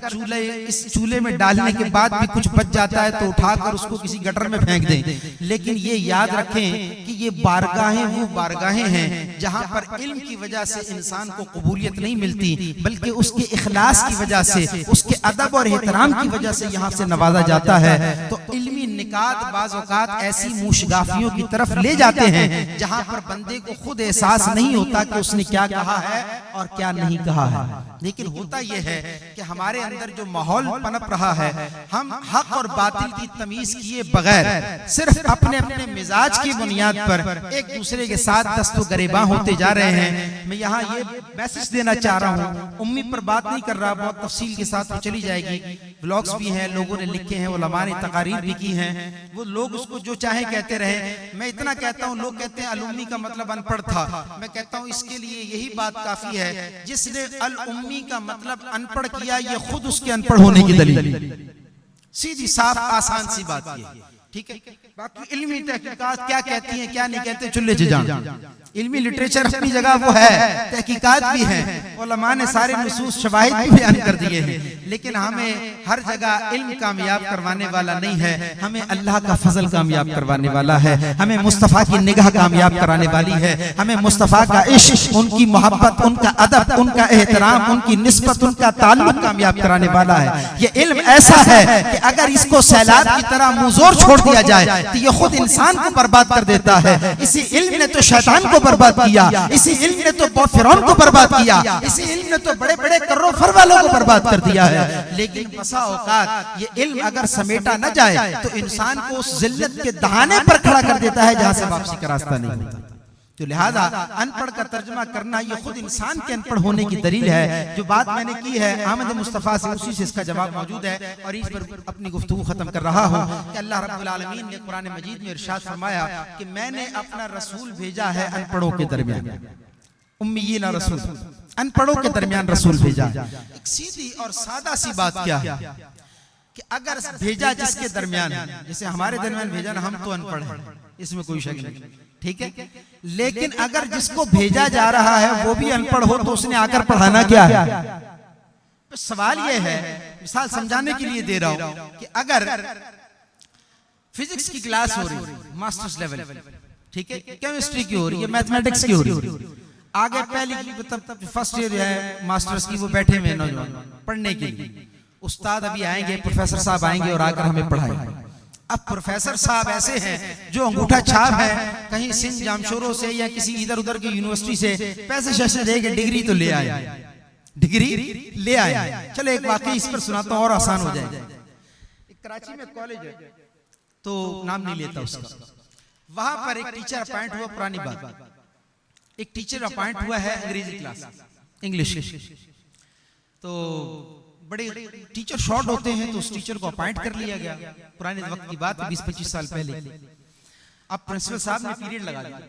इस चूल्हे में डालने के बाद भी कुछ बच जाता है तो उठाकर उसको किसी गटर में फेंक दें, लेकिन ये याद रखें कि ये बारगाहें वो बारगाहें हैं जहां पर इल्म की वजह से इंसान को कबूलियत नहीं मिलती, बल्कि उसके इखलास की वजह से, उसके अदब और एहतराम की वजह से यहाँ से नवाजा जाता है। तो इल्मी निकात बाज़ औक़ात ऐसी मूशगाफियों की तरफ ले जाते हैं जहां पर बंदे को खुद एहसास नहीं होता कि उसने क्या कहा है और क्या नहीं कहा है। लेकिन होता यह है कि हमारे अंदर जो माहौल पनप रहा है, हम हक और बातिल की तमीज किए बगैर सिर्फ अपने अपने मिजाज की बुनियाद पर एक दूसरे के साथ दस्तो गरेबां होते जा रहे हैं। मैं यहाँ ये मैसेज देना चाह रहा हूँ, उम्मी पर बात नहीं कर रहा, बहुत तफसील के साथ चली जाएगी। ब्लॉग्स भी हैं, लोगों ने लिखे हैं, उलमा ने तकारीर भी की हैं, वो लोग उसको जो चाहे कहते रहे। मैं इतना कहता हूँ, लोग कहते हैं अल-उम्मी का मतलब अनपढ़ था, मैं कहता हूँ इसके लिए यही बात काफी है, जिसने अल-उम्मी का मतलब अनपढ़ किया ये खुद उसके अनपढ़ होने की दलील। सीधी साफ आसान सी बात ये, ठीक है। बाकी इल्मी तहकीकात क्या कहती हैं क्या नहीं कहते चुल्ले से जान, इल्मी लिटरेचर अपनी जगह वो है, तहकीकात भी हैं, उलमा ने सारे नुसूस शवाहिद भी बयान कर दिए हैं, लेकिन हमें हर जगह इल्म कामयाब करवाने वाला नहीं है, हमें अल्लाह का फजल कामयाब करवाने वाला है, हमें मुस्तफ़ा की निगाह कामयाब कराने वाली है, हमें मुस्तफ़ा का इश्क, उनकी मोहब्बत, उनका अदब, उनका एहतराम, उनकी निस्बत, उनका ताल्लुक कामयाब कराने वाला है। ये इल्म ऐसा है कि अगर इसको सैलाब की तरह मुंहजोर छोड़ दिया जाए तो ये खुद इंसान को बर्बाद कर देता है। इसी इल्म ने तो शैतान को बर्बाद किया, इसी इल्म ने तो फिरौन को बर्बाद किया, इसी इल्म ने तो बड़े बड़े करोड़ फर वालों को बर्बाद कर दिया है। लेकिन बसा औकात ये इल्म अगर समेटा न जाए तो इंसान को उस जिल्लत के दहाने पर खड़ा कर देता है जहां से वापसी का रास्ता नहीं होता। तो लिहाजा अनपढ़ का तर्जुमा करना ये खुद इंसान के अनपढ़ होने की दलील है। जो बात मैंने की है अहमद मुस्तफ़ा से, उसी से इसका जवाब मौजूद है और इस पर अपनी गुफ्तगू खत्म कर रहा हूँ कि अल्लाह रब्बुल आलमीन ने कुरान मजीद में इरशाद फरमाया कि मैंने अपना रसूल भेजा है अनपढ़ों के दरमियान, उम्मीयीन रसूल, अनपढ़ों के दरमियान रसूल भेजा। एक सीधी और सादा सी बात क्या है कि अगर भेजा जिसके दरमियान, जैसे हमारे दरमियान भेजा ना, हम तो अनपढ़ हैं, इसमें कोई शक नहीं, ठीक है। लेकिन अगर जिसको भेजा जा रहा है वो भी अनपढ़ हो तो उसने आकर पढ़ाना क्या है? तो सवाल ये है, मिसाल समझाने के लिए दे रहा हूं कि अगर फिजिक्स की क्लास हो रही है मास्टर्स लेवल, ठीक है, केमिस्ट्री की हो रही है, मैथमेटिक्स की हो रही है, आगे पहली मतलब फर्स्ट ईयर है मास्टर्स की, वो बैठे हुए नौजवान पढ़ने के लिए, उस्ताद अभी आएंगे, प्रोफेसर साहब आएंगे और आकर हमें पढ़ाएंगे। अब प्रोफेसर साहब ऐसे हैं जो अंगूठा छाप है, कहीं सिंध जामशोरों से या किसी इधर उधर की यूनिवर्सिटी से पैसे शैसे देके डिग्री तो ले आए, डिग्री ले आए। चलो एक वाकई इस पर सुनाता हूं और आसान हो जाएगा। कराची में कॉलेज है, तो नाम नहीं लेता उसका, वहां पर एक टीचर अपॉइंट हुआ, पुरानी बात, एक टीचर अपॉइंट हुआ है अंग्रेजी क्लास, इंग्लिश। तो बड़े टीचर शॉर्ट होते हैं तो उस टीचर को अपॉइंट कर लिया गया, पुराने वक्त की बात 20-25 साल पहले। अब प्रिंसिपल साहब ने पीरियड लगा दिया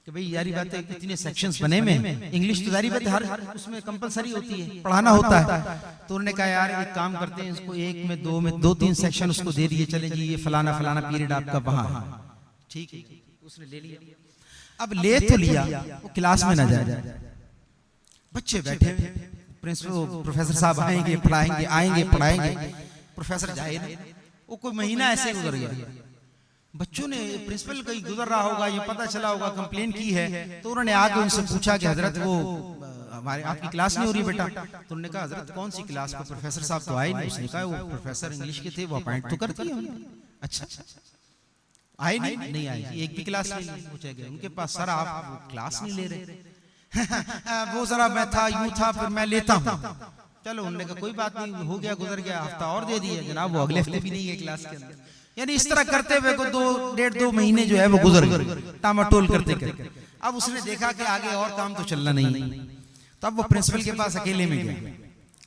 कि भाई यारी बात है, कितने सेक्शंस बने में, इंग्लिश तो जारी बात हर उसमें कंपलसरी होती है, पढ़ाना होता है। तो उन्होंने कहा यार एक काम करते हैं, इसको एक में 2 में 2-3 सेक्शन उसको दे दिए, चले जी ये फलाना फलाना पीरियड आपका वहां है। ठीक है, उसने ले लिया। अब ले तो लिया, वो क्लास में ना जाए, बच्चे बैठे, प्रिंसिपल प्रोफेसर साहब आएंगे पढ़ाएंगे, आएंगे पढ़ाएंगे, प्रोफेसर जाए ना। वो कोई महीना ऐसे गुजर गया, बच्चों ने प्रिंसिपल कहीं गुजर रहा होगा, ये पता चला होगा, कंप्लेन की है, तो उन्होंने आके उनसे पूछा कि हजरत वो हमारे आपकी क्लास नहीं हो रही बेटा। तो उन्होंने कहा हजरत कौन सी क्लास को, प्रोफेसर साहब तो आए नहीं। उसने कहा वो प्रोफेसर इंग्लिश के थे, वो अपॉइंट तो कर दिया। अच्छा आए नहीं आए, एक भी क्लास नहीं पूछा गया उनके पास, सर आप क्लास नहीं ले रहे। वो जरा मैं था यूं था, फिर मैं लेता हूँ। चलो उन्होंने कहा कोई बात नहीं, हो गया गुजर गया, हफ्ता और दे दिया जनाब, वो अगले हफ्ते भी नहीं है क्लास के अंदर। यानी इस तरह करते हुए को 1.5-2 महीने जो है वो गुजर गए, टामाटोल करते करते। अब उसने देखा कि आगे और काम तो चलना नहीं, तब वो प्रिंसिपल के पास अकेले में गया।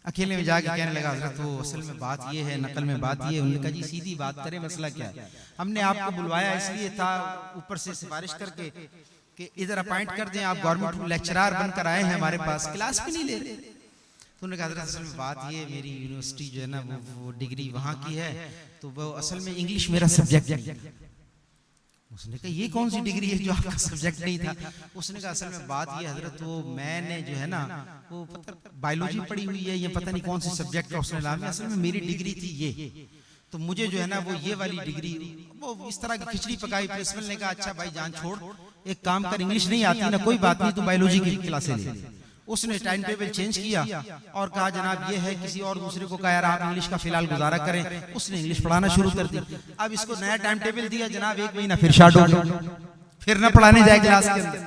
अकेले में जाके कहने लगा हजरत वो असल में बात ये है, नकल में बात ये है। उन्होंने कहा जी सीधी बात करें, मसला क्या है? हमने आपको बुलवाया इसलिए था ऊपर से सिफारिश करके कि इधर अपॉइंट कर दें, आप गवर्नमेंट लेक्चरर बनकर आए हैं हमारे पास, क्लास भी नहीं ले रहे। तो उन्होंने कहा हजरत असल में बात ये, मेरी यूनिवर्सिटी जो है ना वो डिग्री वहाँ की है, तो वो असल में इंग्लिश मेरा सब्जेक्ट है। उसने कहा ये कौन सी डिग्री है जो आपका सब्जेक्ट नहीं था? उसने कहा असल में बात ये हजरत, वो मैंने जो है ना वो बायोलॉजी पढ़ी हुई है, ये पता नहीं कौन सी सब्जेक्ट का उसने नाम है, असल में मेरी डिग्री थी ये, तो मुझे जो है ना वो ये वाली डिग्री, वो इस तरह की खिचड़ी पकाई। प्रिंसिपल ने कहा अच्छा भाई जान छोड़, एक काम कर, इंग्लिश नहीं आती ना, कोई बात नहीं, तू बायोलॉजी की क्लासें ले। उसने टाइम टेबल चेंज किया और कहा जनाब ये है, किसी और दूसरे को कहा यार आप इंग्लिश का फिलहाल गुजारा करें। उसने इंग्लिश पढ़ाना शुरू कर दी। अब इसको नया टाइम टेबल दिया जनाब, 1 महीना फिर शाडो, फिर न पढ़ाने जाए क्लास के अंदर।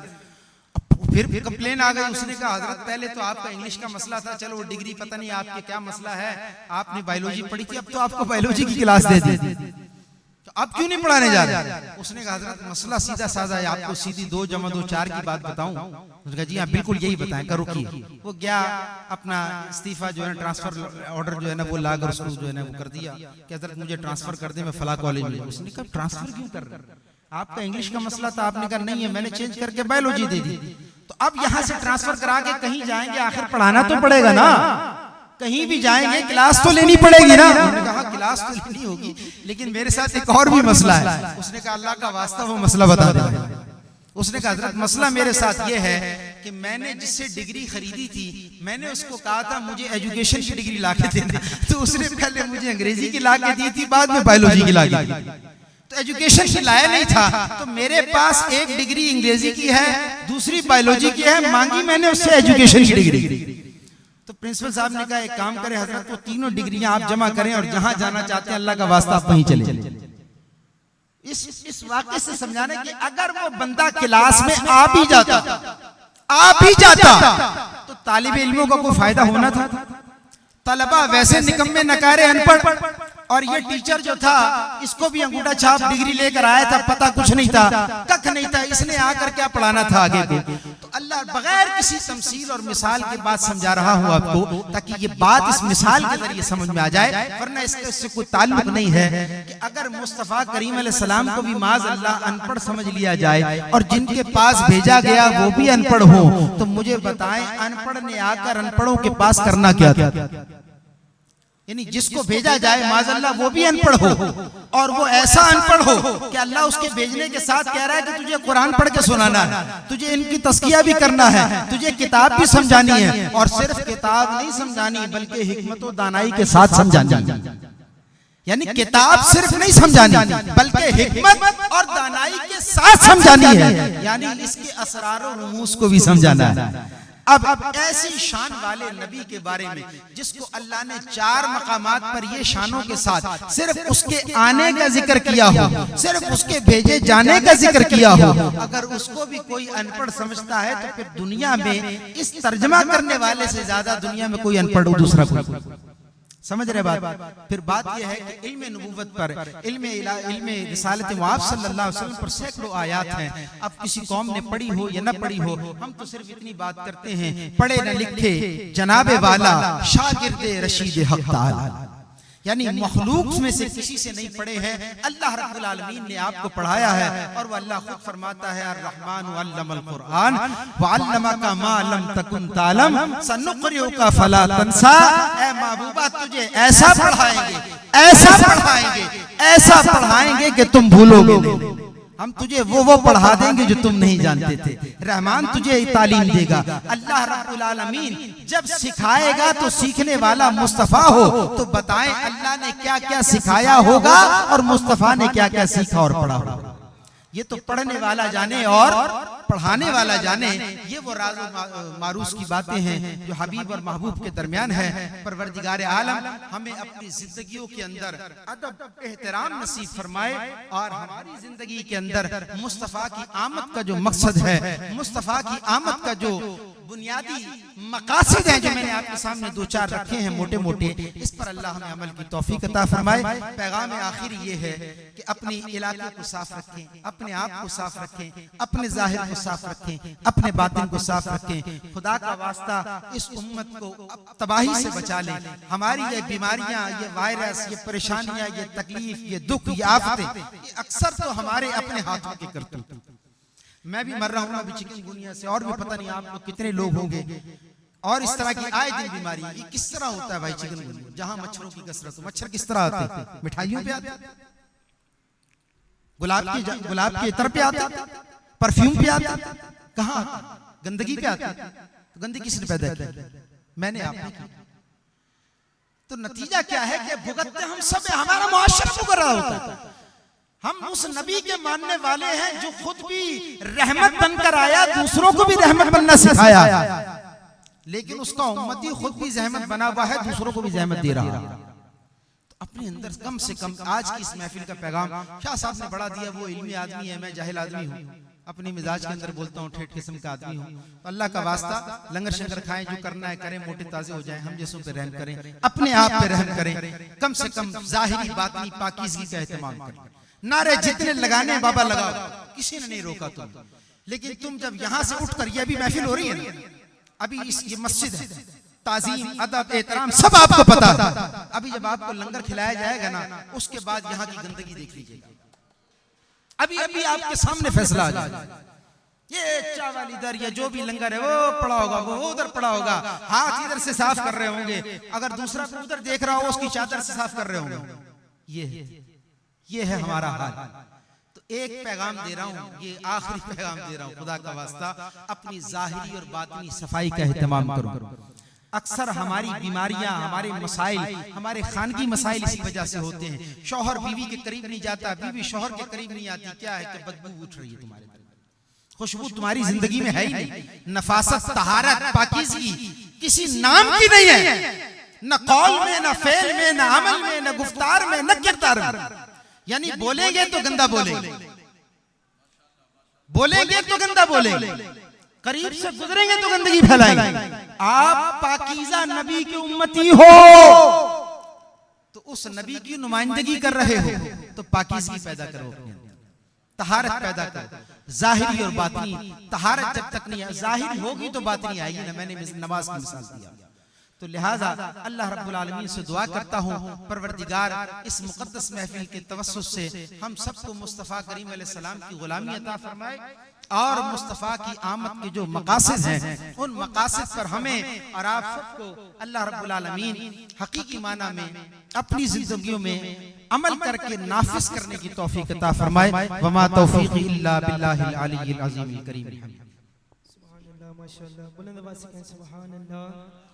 फिर कंप्लेन आ गई। उसने कहा हजरत पहले तो आपका इंग्लिश का मसला था, चलो वो डिग्री पता नहीं आपके क्या मसला है, आपने बायोलॉजी पढ़ी थी, अब तो आपको बायोलॉजी की क्लास दे दी, तो अब क्यों नहीं पढ़ाने जा रहे? उसने कहा हजरत मसला सीधा साधा है, आपको सीधी 2 + 2 = 4 की बात बताऊं? उसने कहा जी हाँ बिल्कुल यही बताएं, करो की। वो गया अपना इस्तीफा जो है ट्रांसफर ऑर्डर जो है ना वो लाकर उसको जो है ना वो कर दिया कि हजरत मुझे ट्रांसफर कर दे, मैं फला कॉलेज में। उसने कहा ट्रांसफर क्यों कर रहे, आपका इंग्लिश का मसला था, आपने कहा नहीं है, मैंने चेंज करके बायोलॉजी दे दी, तो अब यहाँ से ट्रांसफर करा के कहीं जाएंगे, आखिर पढ़ाना तो पड़ेगा ना, कहीं भी जाएंगे क्लास तो लेनी पड़ेगी ना। उन्होंने कहा क्लास तो लेनी होगी, लेकिन मेरे साथ एक और भी मसला है। उसने कहा अल्लाह का वास्ता वो मसला बता दे। उसने कहा हजरत मसला मेरे साथ ये है कि मैंने जिससे डिग्री खरीदी थी, मैंने उसको कहा था मुझे एजुकेशन की डिग्री ला के देना, तो उसने पहले मुझे अंग्रेजी की ला के दी थी, बाद में बायोलॉजी की ला के दी, तो एजुकेशन की लाया नहीं था। तो मेरे पास एक डिग्री अंग्रेजी की है, दूसरी बायोलॉजी की है, मांगी मैंने उससे एजुकेशन की डिग्री। तो प्रिंसिपल साहब ने कहा एक काम करें हजरत, वो तीनों डिग्रियां आप जमा करें और जहां जाना चाहते हैं अल्लाह का वास्ता आप वहीं चले। इस वाक्य से समझाने कि अगर वो बंदा क्लास में आ भी जाता तो तालिब इल्मों का कोई फायदा होना था? तलबा वैसे निकम्मे नकारे अनपढ़, और ये टीचर जो था इसको भी अंगूठा छाप डिग्री लेकर आया था, पता कुछ नहीं था, कख नहीं था, इसने आकर क्या पढ़ाना था आगे को। तो अल्लाह बगैर किसी तमसील और मिसाल के बात समझा रहा हूं आपको, ताकि ये बात इस मिसाल के जरिए समझ में आ जाए, वरना इससे कोई ताल्लुक नहीं है कि अगर मुस्तफा करीम अलैहिस्सलाम को भी माज अल्लाह अनपढ़ समझ लिया जाए और जिनके पास भेजा गया वो भी अनपढ़ हो, तो मुझे बताएं अनपढ़ ने आकर अनपढ़ों के पास करना क्या था? यानी जिसको भेजा जाए माज़अल्लाह वो भी अनपढ़ हो, और वो ऐसा अनपढ़ हो कि अल्लाह उसके भेजने के साथ कह रहा है कि तुझे कुरान पढ़ के सुनाना है, तुझे इनकी तस्किया भी करना है, तुझे किताब भी समझानी है, और सिर्फ किताब नहीं समझानी बल्कि हिकमत और दानाई के साथ समझानी। यानी किताब सिर्फ नहीं समझानी बल्कि हिकमत और दानाई के साथ समझानी है, यानी इसके असरार और रुमूस को भी समझाना है। अब ऐसी शान वाले नबी के बारे में जिसको अल्लाह ने 4 मकामात पर ये शानों के साथ सिर्फ उसके आने का जिक्र किया हो, सिर्फ उसके भेजे जाने का जिक्र किया हो, अगर उसको भी कोई अनपढ़ समझता है तो फिर दुनिया में इस तर्जमा करने वाले से ज्यादा दुनिया में कोई अनपढ़ हो दूसरा कोई। समझ रहे बात? फिर बात यह है कि इल्म नबूवत पर, इल्म रिसालत मुआब सल्लल्लाहु अलैहि वसल्लम पर सैकड़ों आयात हैं। अब किसी कौम ने पढ़ी हो या न पढ़ी हो, हम तो सिर्फ इतनी बात करते हैं, पढ़े न लिखे जनाबे वाला शागिर्दे रशीद हक ताला, यानी मखलूक में से किसी से नहीं पढ़े हैं, अल्लाह रब्बुल आलमीन ने आपको पढ़ाया है। और वो अल्लाह खुद फरमाता है अर्रहमान अल्लमल कुरान व अल्लमका मा लम तकुन तालम सनुक़रिउका फला तंसा, ऐ महबूबा तुझे ऐसा पढ़ाएंगे, ऐसा पढ़ाएंगे, ऐसा पढ़ाएंगे कि तुम भूलोगे नहीं। हम तुझे वो पढ़ा देंगे जो तुम नहीं जानते थे। रहमान तुझे तालीम देगा। अल्लाह रब्बुल आलमीन जब सिखाएगा तो सीखने वाला मुस्तफा हो, तो बताएं अल्लाह ने क्या क्या सिखाया होगा और मुस्तफा ने क्या क्या सीखा और पढ़ा होगा। ये तो पढ़ने वाला जाने और पढ़ाने वाला जाने। ये वो राज मारूस की बातें हैं जो हबीब और महबूब के दरमियान है। परवरदिगार आलम हमें अपनी जिंदगियों के अंदर अदब एहतराम नसीब फरमाए और हमारी जिंदगी के अंदर मुस्तफ़ा की आमद का जो मकसद है, मुस्तफ़ा की आमद का जो बुनियादी मकासद हैं, जो मैंने आपके सामने दो चार रखे हैं मोटे मोटे, इस पर अल्लाह हमें अमल की तौफीक अता फरमाए। पैगाम आखिर ये है कि अपने इलाके को साफ रखें, अपने आप को साफ रखें, अपने जाहिर को साफ रखें, अपने बातिन को साफ रखें। खुदा का वास्ता इस उम्मत को तबाही से बचा लें। हमारी ये बीमारियां, ये वायरस, ये परेशानियां, ये तकलीफ, ये दुख, ये आफतें, ये अक्सर तो हमारे अपने हाथों के करतूत। मैं भी मर रहा हूँ अभी चिकनगुनिया से, और भी पता नहीं आप लोग कितने लोग होंगे। और इस तरह की आए दिन बीमारी, ये किस तरह होता है भाई चिकनगुनिया? जहां मच्छरों की कसरत हो। मच्छर किस तरह आते हैं? मिठाइयों पे आते, गुलाब के इत्र पे आते, परफ्यूम पे आते, कहाँ गंदगी पे आते। तो गंदगी किसने पैदा की? मैंने, आपने की। तो नतीजा क्या है कि भुगतते हम सब, हमारा मुआशरा भुगत रहा होता है। हम उस नबी के मानने वाले हैं जो खुद भी रहमत बनकर आया, दूसरों को भी रहमत बनना सिखाया, लेकिन उसका उम्मती खुद भी जहमत बना हुआ है, दूसरों को भी जहमत दे रहा है। तो अपने अंदर कम से कम आज की इस महफिल का पैगाम शाह साहब ने बड़ा दिया। वो इल्मी आदमी है, मैं जाहिल आदमी हूँ, अपनी मिजाज के अंदर बोलता हूँ, ठेठ किस्म का आदमी हूँ। तो अल्लाह का वास्ता लंगर शंगर खाएं, जो करना है करें, मोटे ताजे हो जाएं, हम जैसों पे रहम करें, अपने आप पे रहम करें, कम से कम जाहिरी बातनी पाकीज़गी का एहतमाम करें। नारे जितने लगाने बाबा लगाओ, किसी ने नहीं रोका तुम। लेकिन तुम जब यहाँ से उठकर, ये अभी महफिल हो रही है ना, अभी ये मस्जिद है, ताजीम अदब एहतराम सब आपको पता है। अभी जब आपको लंगर खिलाया जाएगा ना, उसके बाद यहाँ की गंदगी देख लीजिएगा। अभी अभी आपके सामने फैसला आ जाएगा। ये चावल इधर, या जो भी लंगर है वो पड़ा होगा, वो उधर पड़ा होगा, हाथ इधर से साफ कर रहे होंगे, अगर दूसरा उधर देख रहा हो उसकी चादर से साफ कर रहे होंगे। ये है हमारा हाल। तो एक पैगाम दे रहा हूँ, ये आखिरी पैगाम दे रहा हूँ, खुदा का वास्ता अपनी जाहिरी और बातिनी सफाई का एहतमाम करो। अक्सर हमारी बीमारियां, हमारे मसाइल, हमारे खानगी मसाइल इसी वजह से होते हैं। शौहर बीवी के करीब नहीं जाता, बीवी शौहर के करीब नहीं आती। क्या है कि बदबू उठ रही है तुम्हारे, खुशबू तुम्हारी जिंदगी में है ही नहीं। नफासत, तहारत, पाकीज़गी किसी नाम की नहीं है, न कौल में, न फेल में, न अमल में, न गुफ्तार में, न किरदार में। यानी बोलेंगे तो गंदा बोलेंगे, बोलेंगे तो गंदा बोलेंगे, करीब से गुजरेंगे तो गंदगी फैलाएंगे। आप पाकीज़ा नबी की उम्मती हो तो उस नबी की नुमाइंदगी कर रहे हो, तो पाकीज़गी पैदा करो अपने अंदर, तहारत पैदा करो, जाहिरी और बातिनी। तहारत जब तक नहीं जाहिरी होगी तो बातिनी आएगी ना। मैंने नमाज की मिसाल दिया। तो लिहाजा अल्लाह रब्बुल आलमीन से दुआ करता हूँ, परवरदिगार इस मुक़द्दस महफिल के तवस्सुस से हम सबको मुस्तफ़ा करीम अलैहिस्सलाम की गुलामी अता फरमाए और मुस्तफ़ा की आमद के जो मकासद हैं, उन मकासद पर हमें और आप सबको अल्लाह रब्बुल आलमीन हकीकी माना में अपनी जिंदगियों में अमल करके नाफिज करने की तौफीक अता फरमाए। वमा तौफीक़ी इल्ला बिल्लाहिल अलिय्यिल अज़ीमिल करीम। सुभान अल्लाह, माशाअल्लाह, बुलंद आवाज़ से कहें सुभान अल्लाह।